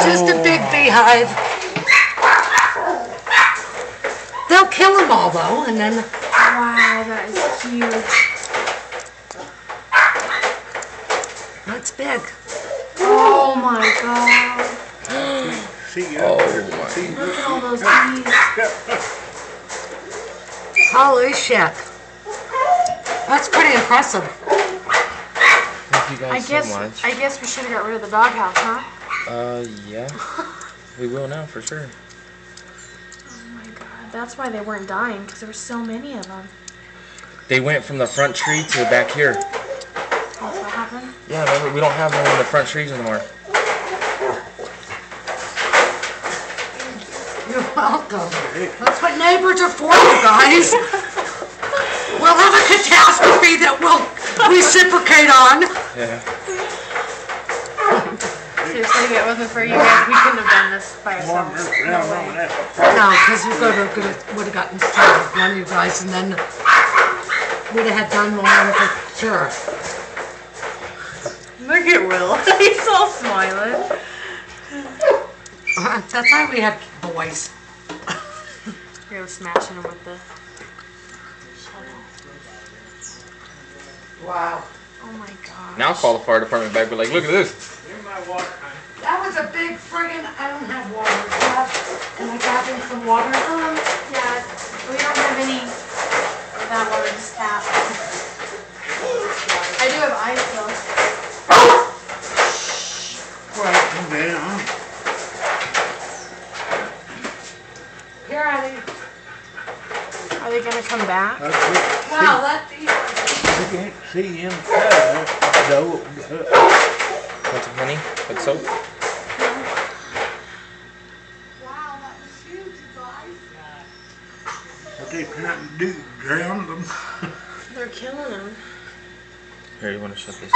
It's just a big beehive. They'll kill them all though, and then. Wow, that is huge. That's big. Oh my god. Look at all those bees. Holy shit. That's pretty impressive. Thank you guys so much. I guess we should have got rid of the doghouse, huh? Yeah. We will now, for sure. Oh my god. That's why they weren't dying, because there were so many of them. They went from the front tree to back here. That's what happened? Yeah, remember, we don't have them in the front trees anymore. You're welcome. That's what neighbors are for, you guys. We'll have a catastrophe that we'll reciprocate on. Yeah. Seriously, if it wasn't for you guys, we couldn't have done this by ourselves. No way. No, because we would have gotten started with one of you guys, and then we'd have had done one for sure. Look at Will. He's all smiling. That's why we have boys. You're smashing him with the shovel. Wow. Oh my god. Now call the fire department back. We're like, look at this. That was a big friggin'. I don't have water. Can I grab him some water? Yeah. We don't have any of that water, just tap. I do have ice though. Here, honey. Are they gonna come back? Wow, let the. I can't see him. Want some honey? With soap? Wow, that was huge, you guys. What they trying to do? Drown them? They're killing them. Here, you want to shut this?